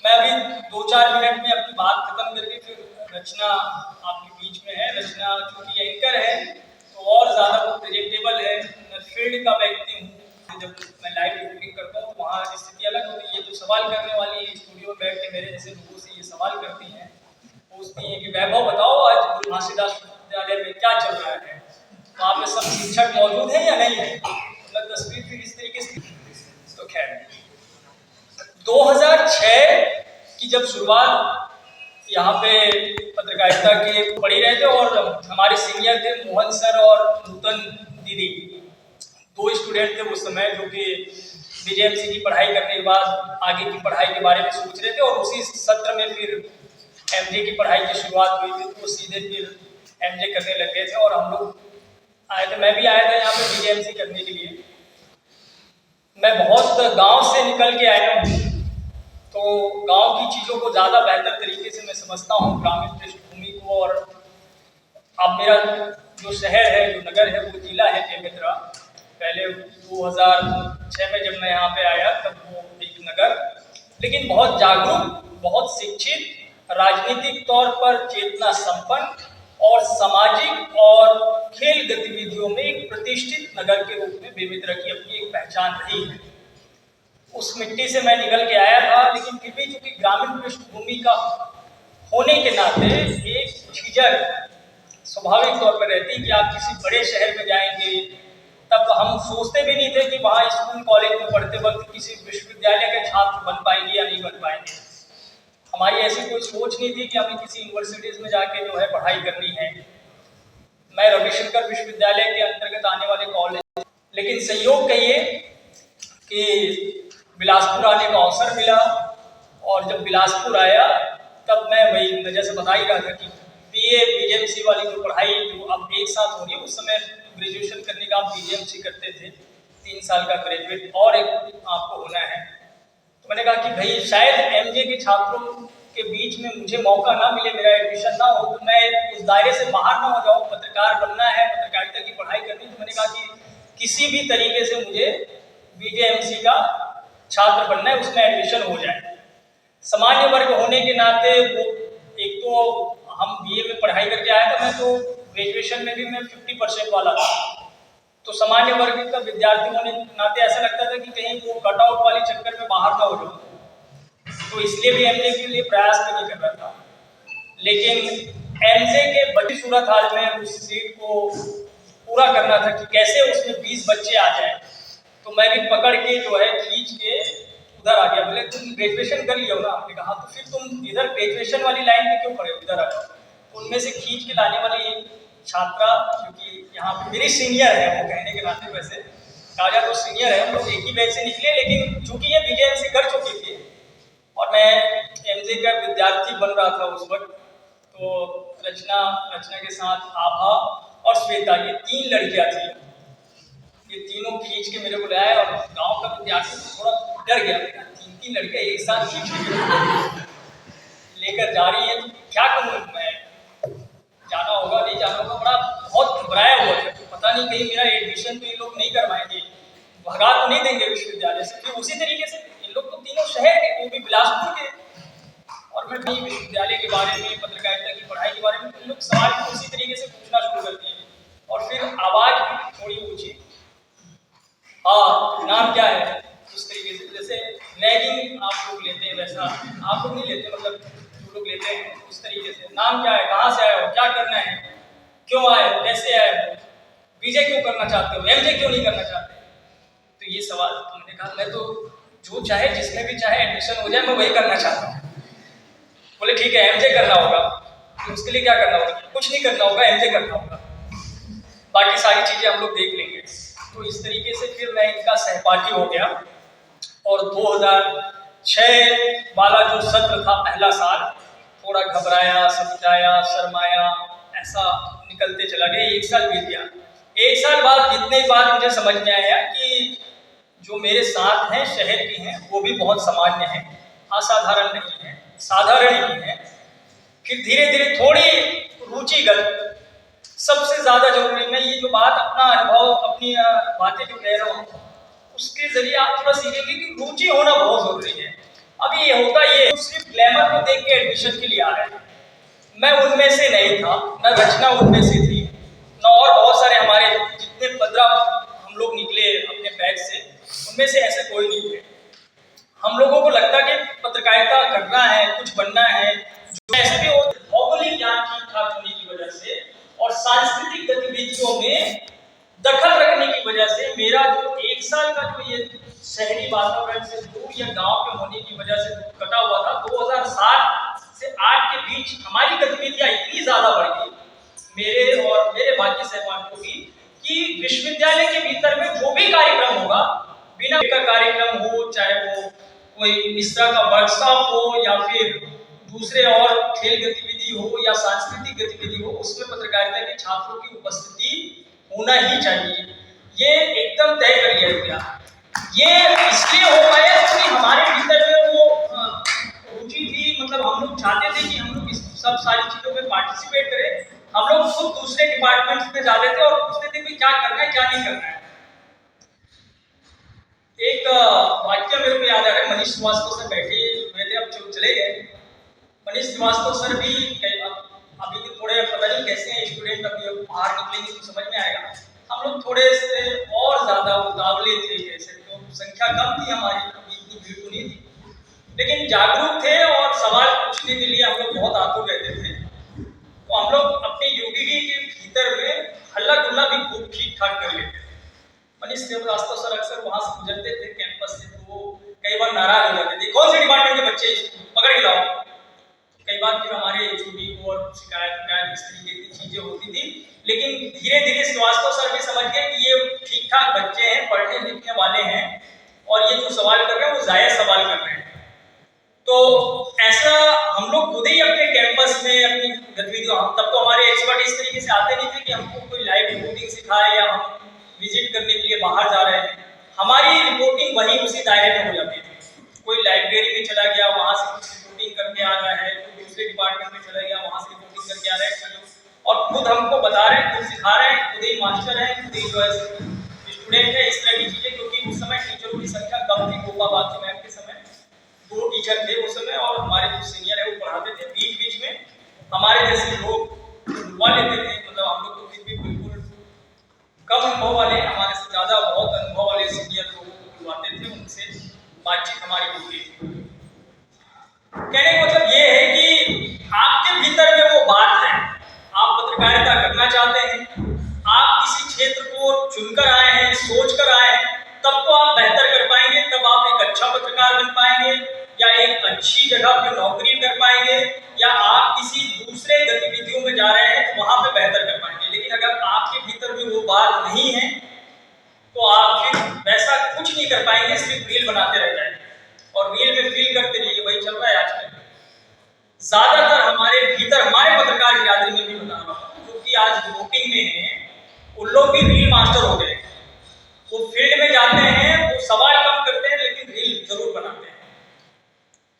मैं अभी 2-4 मिनट में अपनी बात खत्म करके फिर रचना आपके बीच में है। रचना चूंकि एंकर है तो और ज़्यादा वो प्रेजेंटेबल है। मैं फील्ड का व्यक्ति हूँ, जब मैं लाइव रिपोर्टिंग करता हूँ तो वहाँ स्थिति अलग होती है। ये तो सवाल करने वाली स्टूडियो में बैठ के मेरे जैसे लोगों से ये सवाल करती हैं, पूछती हैं कि वैभव बताओ आज घासीदास विश्वविद्यालय में क्या चल रहा है। तो आप में सब शिक्षक मौजूद हैं या नहीं है? मतलब तस्वीर फिर इस तरीके से। तो खैर 2006 की जब शुरुआत यहाँ पे पत्रकारिता के पढ़ी रहे थे और हमारे सीनियर थे मोहन सर और नूतन दीदी, 2 स्टूडेंट थे उस समय जो कि बीजेएमसी की पढ़ाई करने के बाद आगे की पढ़ाई के बारे में सोच रहे थे और उसी सत्र में फिर एमजे की पढ़ाई की शुरुआत हुई थी। तो सीधे फिर एमजे करने लग गए थे और हम लोग आए थे। मैं भी आया था यहाँ पे बीजेएमसी करने के लिए। मैं बहुत गांव से निकल के आया हूँ तो गांव की चीज़ों को ज़्यादा बेहतर तरीके से मैं समझता हूँ, ग्रामीण पृष्ठभूमि को। और अब मेरा जो शहर है, जो नगर है, वो जिला है बेमेतरा। पहले 2006 में जब मैं यहाँ पे आया तब वो एक नगर, लेकिन बहुत जागरूक, बहुत शिक्षित, राजनीतिक तौर पर चेतना संपन्न और सामाजिक और खेल गतिविधियों में एक प्रतिष्ठित नगर के रूप में बेमेतरा की अपनी एक पहचान रही है। उस मिट्टी से मैं निकल के आया था, लेकिन फिर भी चूंकि ग्रामीण पृष्ठभूमि का होने के नाते एक झिझक स्वाभाविक तौर पर रहती कि आप किसी बड़े शहर में जाएंगे। तब हम सोचते भी नहीं थे कि वहाँ स्कूल कॉलेज में पढ़ते वक्त किसी विश्वविद्यालय के छात्र बन पाएंगे या नहीं बन पाएंगे। हमारी ऐसी कोई सोच नहीं थी कि हमें किसी यूनिवर्सिटीज में जाके जो है पढ़ाई करनी है। मैं रविशंकर विश्वविद्यालय के अंतर्गत आने वाले कॉलेज, लेकिन संयोग कहिए कि बिलासपुर आने का अवसर मिला। और जब बिलासपुर आया तब मैं जैसे बता ही रहा था कि बीए बीजेएमसी वाली जो पढ़ाई जो अब एक साथ हो रही है, उस समय ग्रेजुएशन करने का आप बीजेएमसी करते थे, 3 साल का ग्रेजुएट और एक आपको होना है। तो मैंने कहा कि भाई शायद एमजे के छात्रों के बीच में मुझे मौका ना मिले, मेरा एडमिशन ना हो, तो मैं उस दायरे से बाहर ना हो जाऊँ। पत्रकार बनना है, पत्रकारिता की पढ़ाई करनी। तो मैंने कहा कि किसी भी तरीके से मुझे बीजेएमसी का छात्र बनना है, उसमें एडमिशन हो जाए। सामान्य वर्ग होने के नाते वो एक तो हम बीए में पढ़ाई करके आया था, मैं तो ग्रेजुएशन में भी मैं 50% वाला था। तो सामान्य वर्ग का विद्यार्थी होने के नाते ऐसा लगता था कि कहीं वो कट आउट वाले चक्कर में बाहर ना हो जाऊँ, तो इसलिए भी एमजे के लिए प्रयास नहीं कर रहा था। लेकिन एमजे के बड़ी सूरत हाल में उस सीट को पूरा करना था कि कैसे उसमें 20 बच्चे आ जाए। तो मैं भी पकड़ के जो है खींच के उधर आ गया। बोले तुम ग्रेजुएशन कर लियो ना? आपने कहा तो फिर तुम इधर ग्रेजुएशन वाली लाइन में क्यों पढ़े हो, इधर आ जाओ। उनमें से खींच के लाने वाली एक छात्रा जो कि यहाँ पे मेरी सीनियर है, वो कहने के नाते वैसे कहा जाए तो सीनियर है, हम लोग एक ही बैच से निकले। लेकिन चूंकि ये बीजेएमसी कर चुकी थी और मैं एमजे का विद्यार्थी बन रहा था उस वक्त, तो रचना के साथ आभा और श्वेता, ये 3 लड़कियां थी। ये तीनों खींच के मेरे को लाए और गांव का विद्यार्थी थोड़ा डर गया। 3 लड़कियां एक साथ खींच के लेकर जा रही है, तो क्या करूँ मैं? जाना होगा नहीं जाना होगा, बड़ा बहुत घबराया हुआ था। तो पता नहीं कहीं मेरा एडमिशन तो ये लोग नहीं करवाएंगे, भगा तो नहीं देंगे विश्वविद्यालय से। फिर उसी तरीके से इन लोग तो तीनों शहर के, वो भी बिलासपुर के, और मैं भी विश्वविद्यालय के बारे में, पत्रकारिता की पढ़ाई के बारे में इन लोग सवाल को उसी तरीके से पूछना शुरू करती है। और फिर आवाज भी थोड़ी ऊंची, हाँ नाम क्या है, उस तरीके से जैसे नैगिंग आप लोग लेते हैं वैसा आप लोग नहीं लेते, मतलब जो लोग लेते हैं उस तरीके से। नाम क्या है, कहाँ से आए हो, क्या करना है, क्यों आए हो, कैसे आए हो, बीजे क्यों करना चाहते हो, एमजे क्यों नहीं करना चाहते? तो ये सवाल। तो मैंने कहा मैं तो जो चाहे जिसमें भी चाहे एडमिशन हो जाए मैं वही करना चाहता हूँ। बोले ठीक है एमजे करना होगा। तो उसके लिए क्या करना होगा? कुछ नहीं करना होगा, एमजे करना होगा, बाकी सारी चीजें हम लोग देख लेंगे। तो इस तरीके से फिर मैं इनका सहपाठी हो गया। और 2006 वाला जो सत्र था, पहला साल, थोड़ा घबराया, समझाया, शर्माया, ऐसा निकलते चला गया। 1 साल बीत गया। 1 साल बाद जितने बार मुझे समझ में आया कि जो मेरे साथ हैं, शहर के हैं, वो भी बहुत सामान्य हैं, असाधारण नहीं है, साधारण ही है। फिर धीरे धीरे थोड़ी रुचिगत, सबसे ज्यादा जरूरी, मैं ये जो बात अपना अनुभव, अपनी बातें जो कह रहा हूँ, उसके जरिए आप थोड़ा सीखेंगे कि रुचि होना बहुत जरूरी है। अभी ये होता ये सिर्फ ग्लैमर को देख के एडमिशन के लिए आ रहे हैं। मैं उनमें से नहीं था, न रचना उनमें से थी, न और बहुत सारे हमारे जितने 15 हम लोग निकले अपने बैच से, उनमें से ऐसे कोई नहीं थे। हम लोगों को लगता कि पत्रकारिता करना है, कुछ बनना है, जो ऐसे भी भौगोलिक ज्ञान ठीक ठाक होने की वजह से और सांस्कृतिक गतिविधियों में दखल रखने की वजह से मेरा जो 1 साल का जो ये शहरी वातावरण से दूर या गांव के होने की वजह से कटा हुआ था, 2007 से 8 के बीच हमारी गतिविधियां इतनी ज्यादा बढ़ गई, मेरे और मेरे बाकी सहपाठियों की, कि विश्वविद्यालय के भीतर में जो भी कार्यक्रम होगा, बिना का कार्यक्रम हो, चाहे वो कोई इस तरह का वर्कशॉप हो या फिर दूसरे और खेल गतिविधि हो या सांस्कृतिक गतिविधि हो, उसमें पत्रकारिता के छात्रों की उपस्थिति होना ही चाहिए। ये एकदम तय कर लिया गया। ये इसलिए हो पाया क्योंकि हमारे भीतर में वो रुचि थी, मतलब हम लोग चाहते थे कि हम लोग इस सब सारी चीजों में पार्टिसिपेट करें। हम लोग खुद दूसरे डिपार्टमेंट्स में जाते थे और पूछते थे कि क्या करना है, क्या नहीं करना है। एक वाक्य मेरे को याद आ रहा है, मनीष श्रीवास्तव सर बैठे हुए थे, अब चले गए। मनीष श्रीवास्तव सर भी अभी भी थोड़े पता नहीं कैसे हैं स्टूडेंट, अभी बाहर निकलेंगे तो समझ में आएगा। हम लोग थोड़े से और ज्यादा उतावले थे, जैसे तो संख्या कम थी हमारी, अभी इतनी भीड़ तो नहीं थी, लेकिन जागरूक थे और सवाल पूछने के लिए हम लोग बहुत आतुर रहते थे। तो हम लोग अपनी यूडीडी के भीतर में हल्ला गुल्ला भी खूब ठीक ठाक कर लेते थे। मनीष श्रीवास्तव सर अक्सर वहां से गुजरते थे कैंपस से, तो वो कई बार नाराज हो जाते थे, कौन से डिपार्टमेंट के बच्चे पकड़ के लाओ। कई बार फिर हमारे एचओडी को और शिकायत इस तरीके की चीजें होती थी, लेकिन धीरे धीरे श्रीवास्तव सर भी समझ गए कि ये ठीक ठाक बच्चे हैं, पढ़ने लिखने वाले हैं और ये जो सवाल कर रहे हैं वो जायज सवाल कर रहे हैं। तो ऐसा हम लोग खुद ही अपने कैंपस में अपनी गतिविधियों, तब तो हमारे एक्सपर्ट इस तरीके से आते नहीं थे कि हमको कोई लाइव रिपोर्टिंग सिखाए या हम विजिट करने के लिए बाहर जा रहे हैं। हमारी रिपोर्टिंग वहीं उसी दायरे में हो जाती थी। कोई लाइब्रेरी में चला गया, वहां से कुछ रिपोर्टिंग करके आ रहा है, कोई दूसरे डिपार्टमेंट में चला गया, वहां से रिपोर्टिंग करके आ रहा है, और खुद हमको बता रहे हैं, खुद सिखा रहे हैं, खुद ही मास्टर हैं, खुद ही जो है स्टूडेंट है, इस तरह की चीजें। क्योंकि उस समय टीचरों की संख्या कम थी, गोपा बाकी मैम के समय 2 टीचर थे उस समय, और हमारे जो सीनियर है वो पढ़ाते थे। बीच बीच में हमारे जैसे लोग बुलवा लेते थे, मतलब हम लोग को फिर भी बिल्कुल कम अनुभव वाले, हमारे से ज्यादा बहुत अनुभव वाले सीनियर लोगों को बुलवाते थे, उनसे बातचीत हमारी होती थी। कहने का मतलब ये है कि आपके भीतर में वो बात है, आप पत्रकारिता करना चाहते हैं, आप किसी क्षेत्र को चुनकर आए हैं, सोचकर आए हैं, तब तो आप बेहतर कर पाएंगे, तब आप एक अच्छा पत्रकार बन पाएंगे या एक अच्छी जगह पे नौकरी कर पाएंगे, या आप किसी दूसरे गतिविधियों में जा रहे हैं तो वहां पे बेहतर कर पाएंगे। लेकिन अगर आपके भीतर में वो बात नहीं है तो आप फिर वैसा कुछ नहीं कर पाएंगे, सिर्फ रील बनाते रह जाएंगे और रील में फील करते रहिए वही चल रहा है आजकल। ज्यादातर हमारे भीतर, हमारे पत्रकार बिरादरी में भी बता रहा हूँ, जो कि आज रिपोर्टिंग में है, उन लोग भी रील मास्टर हो गए। वो फील्ड में जाते हैं, वो सवाल कम करते हैं लेकिन रील जरूर बनाते हैं।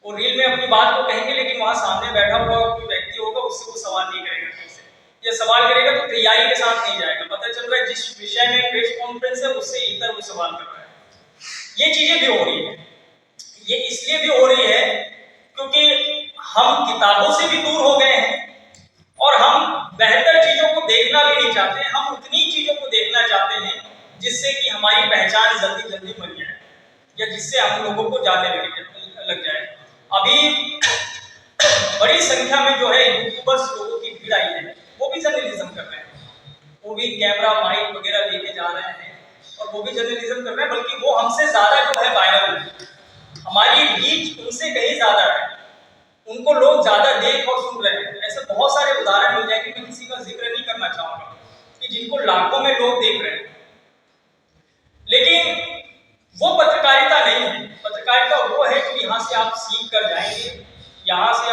वो रील में अपनी बात को कहेंगे, लेकिन वहां सामने बैठा हुआ कोई व्यक्ति होगा, उससे वो सवाल नहीं करेगा। ये सवाल करेगा तो तैयारी के साथ नहीं जाएगा, पता चल रहा है जिस विषय में प्रेस कॉन्फ्रेंस है उससे इतर वो सवाल कर रहा है। ये चीजें भी हो रही है। ये इसलिए भी हो रही है क्योंकि हम किताबों से भी दूर हो गए हैं और हम बेहतर चीजों को देखना भी नहीं चाहते। हम उतनी चीजों को देखना चाहते हैं जिससे कि हमारी पहचान जल्दी जल्दी बन जाए या जिससे हम लोगों को जानने लग जाए। अभी बड़ी संख्या में जो है यूट्यूबर्स लोगों की भीड़ आई है, वो भी जर्नलिज्म कर रहे हैं, वो भी कैमरा माइक वगैरह लेके जा रहे हैं और वो भी जर्नलिज्म कर रहे हैं, बल्कि वो हमसे ज्यादा जो है वायरल है, हमारी रीच उनसे कहीं ज्यादा है, उनको लोग ज्यादा देख और सुन रहे हैं। ऐसे बहुत सारे उदाहरण मिल जाएंगे, मैं किसी का जिक्र नहीं करना चाहूंगा, कि जिनको लाखों में लोग देख रहे हैं। लेकिन वो पत्रकारिता नहीं है। पत्रकारिता वो है कि यहाँ से आप सीख कर जाएंगे, यहाँ से